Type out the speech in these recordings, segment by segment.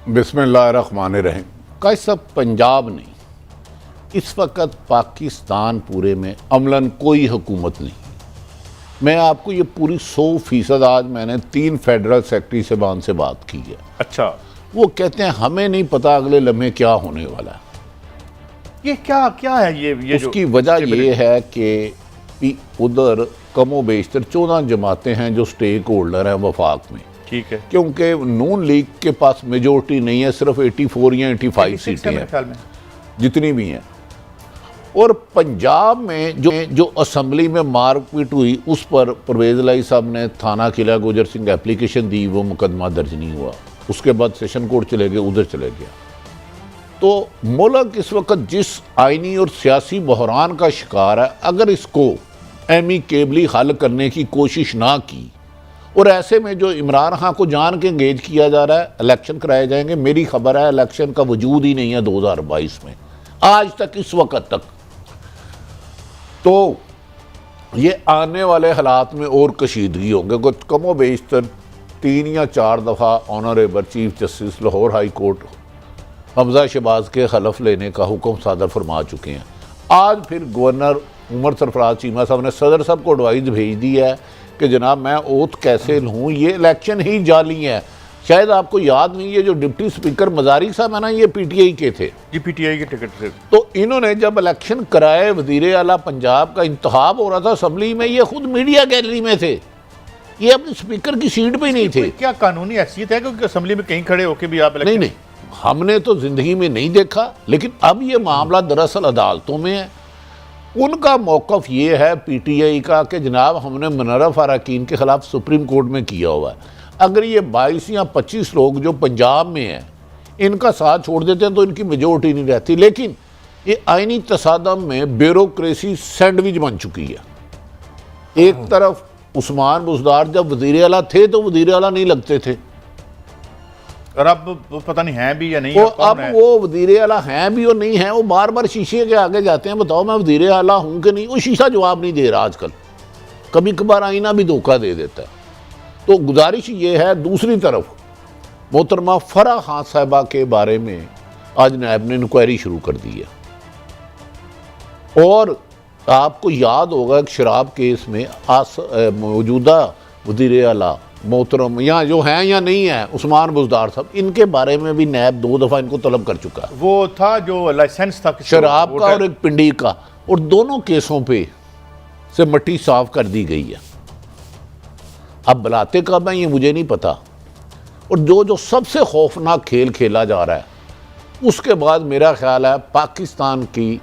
बिस्मिल्लाहिर्रहमानिर्रहीम। का सब पंजाब नहीं, इस वक्त पाकिस्तान पूरे में अमलन कोई हुकूमत नहीं। मैं आपको ये पूरी 100% आज मैंने 3 फेडरल सेक्रेटरी साहबान से बात की है। अच्छा, वो कहते हैं हमें नहीं पता अगले लम्हे क्या होने वाला है। ये क्या क्या है ये उसकी वजह ये है कि उधर कमो बेशतर 14 जमातें हैं जो स्टेक होल्डर हैं वफाक में। ठीक है, क्योंकि नून लीग के पास मेजोरिटी नहीं है, सिर्फ 84 या 85 सीटें हैं जितनी भी हैं। और पंजाब में जो असम्बली में मारपीट हुई उस पर परवेज लाई साहब ने थाना किला गुजर सिंह एप्लीकेशन दी, वो मुकदमा दर्ज नहीं हुआ। उसके बाद सेशन कोर्ट चले गए, उधर चले गया। तो मुल्क इस वक्त जिस आइनी और सियासी बहरान का शिकार है, अगर इसको एमिकेबली हल करने की कोशिश ना की, और ऐसे में जो इमरान खान को जान के एंगेज किया जा रहा है, इलेक्शन कराए जाएंगे। मेरी खबर है इलेक्शन का वजूद ही नहीं है 2022 में आज तक, इस वक्त तक। तो ये आने वाले हालात में और कशीदगी होंगे। कुछ कमो बेशतर 3 या 4 दफ़ा honourable chief justice Lahore high court Hamza Shahbaz के खलफ लेने का हुक्म सादर फरमा चुके हैं। आज फिर गवर्नर उमर सरफराज चीमा साहब ने सदर साहब को एडवाइस भेज दी है कि जनाब मैं ओथ कैसे लूँ, ये इलेक्शन ही जाली है। शायद आपको याद नहीं है, जो डिप्टी स्पीकर मजारी साहब है ना, ये पीटीआई के थे। जी, पीटीआई के टिकट थे। तो इन्होंने जब इलेक्शन कराए, वजीर आला पंजाब का इंतखाब हो रहा था असम्बली में, ये खुद मीडिया गैलरी में थे, ये अपने स्पीकर की सीट पे नहीं थे। क्या कानूनी हैसियत है क्योंकि असम्बली में कहीं खड़े होकर भी आप नहीं, हमने तो जिंदगी में नहीं देखा। लेकिन अब ये मामला दरअसल अदालतों में है। उनका मौकफ ये है पीटीआई का कि जनाब हमने मुनर्रफ अरकान के खिलाफ सुप्रीम कोर्ट में किया हुआ है। अगर ये 22 या 25 लोग जो पंजाब में हैं इनका साथ छोड़ देते हैं तो इनकी मेजोरिटी नहीं रहती। लेकिन ये आइनी तसादम में ब्यूरोक्रेसी सैंडविच बन चुकी है। एक तरफ उस्मान बुज़दार जब वज़ीर आला थे तो वज़ीर आला नहीं लगते थे, और अब पता नहीं है भी या नहीं। वो अब वो वज़ीर आला हैं भी और नहीं है। वो बार बार शीशे के आगे जाते हैं, बताओ मैं वज़ीर आला हूँ कि नहीं। वो शीशा जवाब नहीं दे रहा आजकल, कभी कभार आईना भी धोखा दे देता है। तो गुजारिश ये है। दूसरी तरफ मोहतरमा फराह खान साहिबा के बारे में आज नायब ने इंक्वायरी शुरू कर दी है। और आपको याद होगा कि शराब केस में मौजूदा वज़ीर आला मोहतरम यहाँ जो हैं या नहीं है उस्मान बुज़दार साहब, इनके बारे में भी नैब 2 दफ़ा इनको तलब कर चुका है। वो था जो लाइसेंस था शराब का और एक पिंडी का, और दोनों केसों पे से मट्टी साफ कर दी गई है। अब बुलाते कब हैं ये मुझे नहीं पता। और जो सबसे खौफनाक खेल खेला जा रहा है, उसके बाद मेरा ख्याल है पाकिस्तान की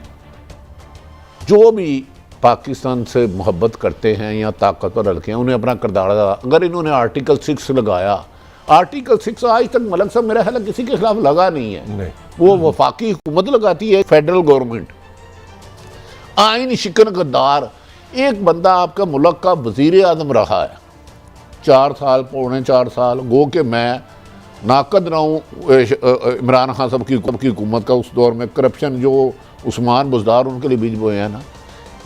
जो भी पाकिस्तान से मोहब्बत करते हैं या ताकतवर हल्के हैं, उन्हें अपना किरदार अगर इन्होंने आर्टिकल 6 लगाया, आर्टिकल 6 आज तक मलक साहब मेरा ख्याल है किसी के खिलाफ लगा नहीं है। नहीं। वो वफाकी हुकूमत लगाती है, फेडरल गवर्नमेंट। आइन शिकन गद्दार एक बंदा आपका मुल्क का वजीर आजम रहा है 4 साल, पौने 4 साल। गो के मैं नाकद रहा हूँ इमरान खान साहब की हुकूमत का उस दौर में करप्शन जो उस्मान बुज़दार उनके लिए बीज बोए हैं ना।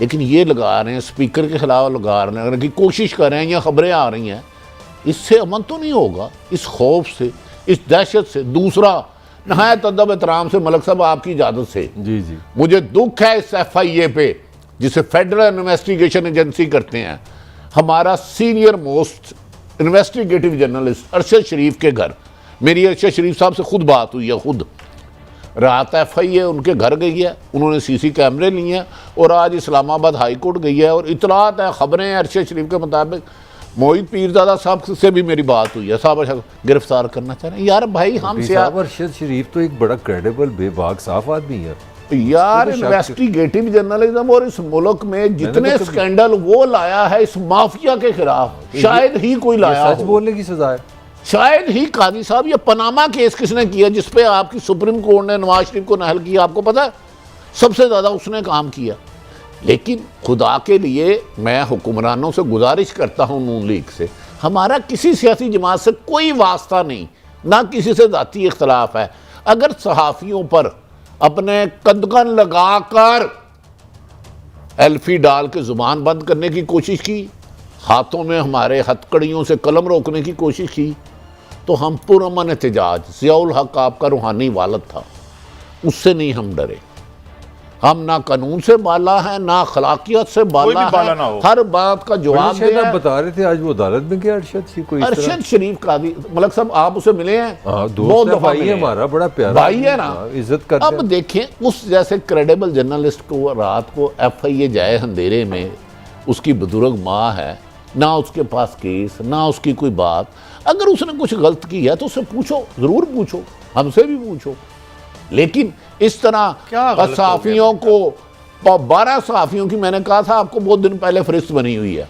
लेकिन ये लगा रहे हैं, स्पीकर के खिलाफ लगा रहे की कोशिश कर रहे हैं या खबरें आ रही हैं। इससे अमन तो नहीं होगा, इस खौफ से, इस दहशत से। दूसरा, नहायत अदब एहतराम से मलक साहब आपकी इजाज़त से, जी मुझे दुख है इस FIA पे जिसे फेडरल इन्वेस्टिगेशन एजेंसी करते हैं। हमारा senior most investigative journalist Arshad Sharif के घर, मेरी अरशद शरीफ साहब से खुद बात हुई है। खुद रात FIA उनके घर गई है, उन्होंने CC कैमरे लिए हैं, और आज इस्लामाबाद हाई कोर्ट गई है। और इतलात है, खबरें हैं अरशद शरीफ के मुताबिक मोहित पीरजादा साहब से भी मेरी बात हुई है, साहब गिरफ्तार करना चाह रहे हैं। यार भाई हमसे अरशद शरीफ तो एक बड़ा क्रेडिबल बेबाक साफ आदमी है यार। इन्वेस्टिगेटिव जर्नलिज्म और इस मुल्क में जितने स्कैंडल वो लाया है इस माफिया के खिलाफ, शायद ही कोई लाया। सच बोलने की सजा है शायद ही। कादी साहब, ये पनामा केस किसने किया जिसपे आपकी सुप्रीम कोर्ट ने नवाज शरीफ को नाहल किया? आपको पता है सबसे ज़्यादा उसने काम किया। लेकिन खुदा के लिए मैं हुक्मरानों से गुजारिश करता हूँ, नून लीग से, हमारा किसी सियासी जमात से कोई वास्ता नहीं, ना किसी से ज़ाती इख्तलाफ है। अगर सहाफ़ियों पर अपने कदगन लगाकर एल्फी डाल के ज़ुबान बंद करने की कोशिश की, हाथों में हमारे हथकड़ियों से कलम रोकने की कोशिश की, तो हम पुरअमन एहतजाज, ज़ियाउल हक आपका रूहानी वालिद था, उससे नहीं हम डरे। हम ना कानून से बाला है, ना अखलाकियत से बाला बाला ना है, हो। हर बात का जवाब शायद आप दे। बता रहे थे आज वो अदालत में गया अरशद जी कोई इस तरह। अरशद शरीफ कादी मलक साहब, आप उसे मिले हैं? हाँ, बहुत दोस्त है, दफा भाई मिले है हैं। हमारा, बड़ा प्यारा भाई है ना, हाँ, इज्जत करते अब हैं। देखें उस जैसे क्रेडिबल जर्नलिस्ट को रात को FIA जाए अंधेरे में, उसकी बुजुर्ग माँ है, ना उसके पास केस, ना उसकी कोई बात। अगर उसने कुछ गलत किया तो उससे पूछो, जरूर पूछो, हमसे भी पूछो। लेकिन इस तरह क्या गलत हो सहाफियों को 12 सहाफियों की मैंने कहा था आपको बहुत दिन पहले फरिस्त बनी हुई है।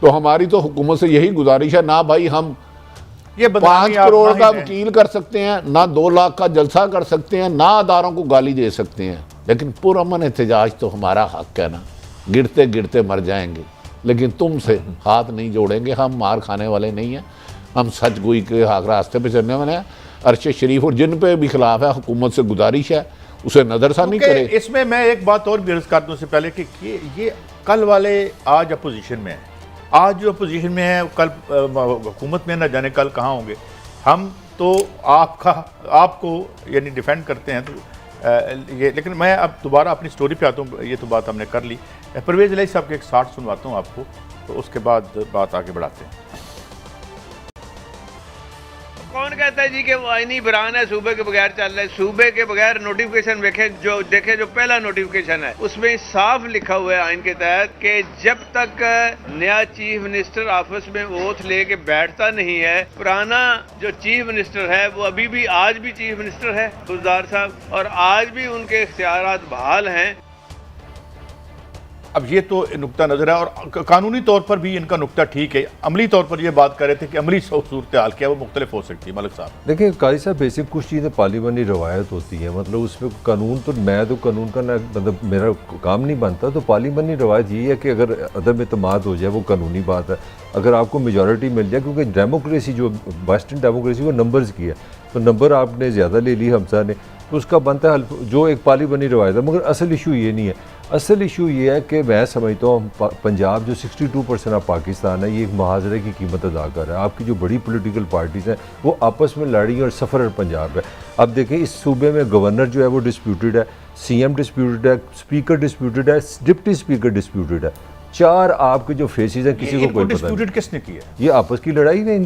तो हमारी तो हुकूमत से यही गुजारिश है, ना भाई हम ये 5 करोड़ का वकील कर सकते हैं, ना 2 लाख का जलसा कर सकते हैं, ना अदारों को गाली दे सकते हैं, लेकिन पुरअमन एहतजाज तो हमारा हक है ना। गिरते गिरते मर जाएंगे, लेकिन तुमसे हाथ नहीं जोड़ेंगे। हम मार खाने वाले नहीं हैं, हम सच गोई के हक रास्ते पे चलने वाले हैं। अरशद शरीफ और जिन पे भी खिलाफ है, हुकूमत से गुजारिश है उसे नज़रसानी करे। इसमें मैं एक बात और भी अर्ज कर दूं से पहले कि ये कल वाले आज अपोजिशन में है, आज जो अपोजिशन में है कल हुकूमत में न जाने कल कहाँ होंगे। हम तो आपको यानी डिफेंड करते हैं, तो ये, लेकिन मैं अब दोबारा अपनी स्टोरी पे आता हूँ। ये तो बात हमने कर ली। परवेज़ इलाही साहब के एक 60 सुनवाता हूँ आपको, तो उसके बाद बात आगे बढ़ाते हैं। कौन कहता है जी कि वो आईनी बयान है, सूबे के बगैर चल रहे? सूबे के बगैर नोटिफिकेशन देखे जो पहला नोटिफिकेशन है उसमें साफ लिखा हुआ है आइन के तहत कि जब तक नया चीफ मिनिस्टर ऑफिस में ओथ लेके बैठता नहीं है, पुराना जो चीफ मिनिस्टर है वो अभी भी आज भी चीफ मिनिस्टर है गुलजार साहब, और आज भी उनके इख्तियारात बहाल हैं। अब ये तो नुक्ता नज़र है, और कानूनी तौर पर भी इनका नुक्ता ठीक है। अमली तौर पर ये बात कर रहे थे कि अमली सूरत हाल क्या है वो मुख्तलिफ हो सकती है। मलिक साहब देखिए कारी साहब, बेसिक कुछ चीज़ें पार्लियामानी रवायत होती हैं, मतलब उसमें कानून तो मैं तो कानून का ना मतलब मेरा काम नहीं बनता। तो पार्लियामानी रवायत ये है कि अगर अदम एतमाद हो जाए वो कानूनी बात है, अगर आपको मेजॉरिटी मिल जाए, क्योंकि डेमोक्रेसी जो वेस्टर्न डेमोक्रेसी वो नंबर्स की है, तो नंबर आपने ज़्यादा ले ली हमसा ने, तो उसका बनता है जो एक पार्लियामानी रवायत है। मगर असल इशू ये नहीं है, असल इशू ये है कि मैं समझता हूँ पंजाब जो 62% ऑफ पाकिस्तान है, ये एक मुहाजरे की कीमत अदा कर रहा है। आपकी जो बड़ी पॉलिटिकल पार्टीज़ हैं वो आपस में लड़ रही हैं और सफ़र पंजाब है। अब देखें इस सूबे में गवर्नर जो है वो डिस्प्यूटेड है, CM डिस्प्यूटेड है, स्पीकर डिस्प्यूटेड है, डिप्टी स्पीकर डिस्प्यूटेड है। 4 आपके जो फेसेस हैं किसी को कोई पता नहीं। डिस्प्यूटेड किसने की है? ये आपस की लड़ाई है,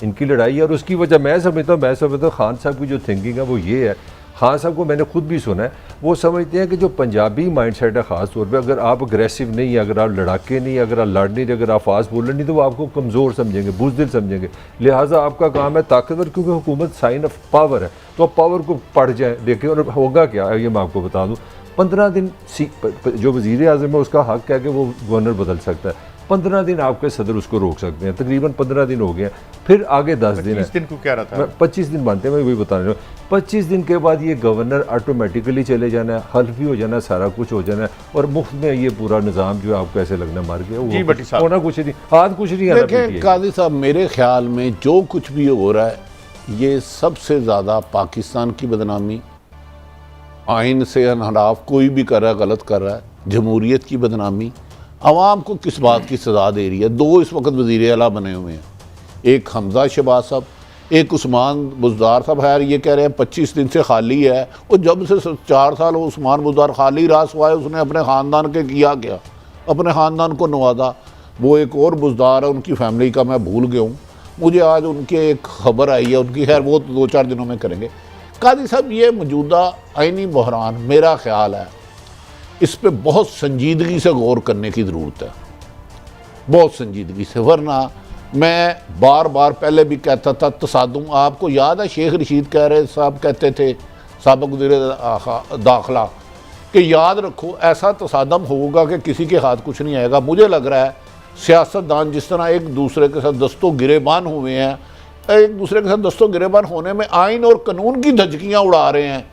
इनकी लड़ाई है, और उसकी वजह मैं समझता हूँ खान साहब की जो थिंकिंग है वो ये है। खान साहब को मैंने खुद भी सुना है, वो समझते हैं कि जो पंजाबी माइंडसेट है ख़ास तौर पे, अगर आप अग्रेसिव नहीं, अगर आप लड़ाके नहीं, अगर आप लड़ नहीं, अगर आप फास्ट बोलर नहीं, तो वो आपको कमज़ोर समझेंगे, बुज़दिल समझेंगे। लिहाजा आपका काम है ताकतवर, क्योंकि हुकूमत साइन ऑफ पावर है, तो आप पावर को पढ़ जाए देखें। और होगा क्या ये मैं आपको बता दूँ, 15 दिन जो वज़ीर आज़म है उसका हक़ है कि वो गवर्नर बदल सकता है। 15 दिन आपके सदर उसको रोक सकते हैं, तकरीबन 15 दिन हो गए हैं, फिर आगे 10 दिन है। 25 दिन को क्या रहा था? 25 दिन बनते हैं, मैं वही बता रहा हूँ। 25 दिन के बाद ये गवर्नर ऑटोमेटिकली चले जाना है, हल्फ भी हो जाना है, सारा कुछ हो जाना है, और मुफ्त में ये पूरा निज़ाम जो है आपको ऐसे लगना मर गया, वो होना कुछ नहीं, हाथ कुछ नहीं। देखें काजी साहब, मेरे ख्याल में जो कुछ भी हो रहा है ये सबसे ज़्यादा पाकिस्तान की बदनामी, आइन से अनहराफ कोई भी कर रहा है गलत कर रहा है, जमहूरियत की बदनामी। आवाम को किस बात की सज़ा दे रही है? 2 इस वक्त वज़ीर आला बने हुए हैं, एक हमजा शहबाज साहब, एक उस्मान बुज़दार साहब। खैर ये कह रहे हैं 25 दिन से खाली है, और जब से 4 साल वो उस्मान बुज़दार खाली रहा, सिवाय उसने अपने ख़ानदान के किया क्या? अपने ख़ानदान को नवाजा। वो एक और बुज़दार है, उनकी फैमिली का मैं भूल गया हूँ, मुझे आज उनके एक खबर आई है उनकी, खैर वो 2-4 दिनों में करेंगे। कादी साहब, ये मौजूदा आइनी बहरान मेरा ख्याल है इस पर बहुत संजीदगी से गौर करने की ज़रूरत है, बहुत संजीदगी से। वरना मैं बार बार पहले भी कहता था, तसादुम, आपको याद है शेख रशीद कह रहे साहब कहते थे, साबिक़ वज़ीर दाखिला, कि याद रखो ऐसा तसादम होगा कि किसी के हाथ कुछ नहीं आएगा। मुझे लग रहा है सियासतदान जिस तरह एक दूसरे के साथ दस्तों गिरेबान हुए हैं, एक दूसरे के साथ दस्तों गिरेबान होने में आइन और कानून की धजकियाँ उड़ा रहे हैं,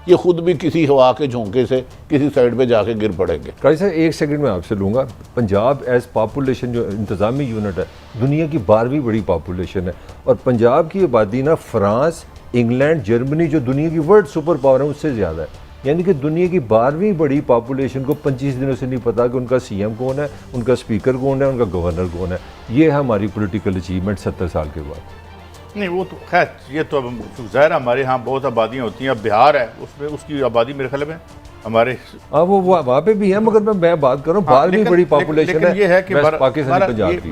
ये खुद भी किसी हवा के झोंके से किसी साइड पे जाके गिर पड़ेंगे। काजी साहब, एक सेकंड में आपसे लूँगा। पंजाब एज पॉपुलेशन जो इंतज़ामी यूनिट है, दुनिया की 12वीं बड़ी पॉपुलेशन है, और पंजाब की आबादी ना फ्रांस, इंग्लैंड, जर्मनी जो दुनिया की वर्ल्ड सुपर पावर है उससे ज़्यादा है। यानी कि दुनिया की 12वीं बड़ी पॉपुलेशन को 25 दिनों से नहीं पता कि उनका CM कौन है, उनका स्पीकर कौन है, उनका गवर्नर कौन है। ये है हमारी पॉलिटिकल अचीवमेंट 70 साल के बाद। नहीं वो तो खैर ये तो अब ज़ाहिर है हमारे यहाँ बहुत आबादियाँ होती हैं। अब बिहार है उसमें उसकी आबादी मेरे ख्याल में हमारे हाँ वो वहाँ पे भी है, मगर मैं बात कर रहा हूँ बाहर भी लेकिन- बड़ी लेकिन- पॉपुलेशन लेकिन ये है कि वेस्ट पाकिस्तानी हमारा पंजाब ये की।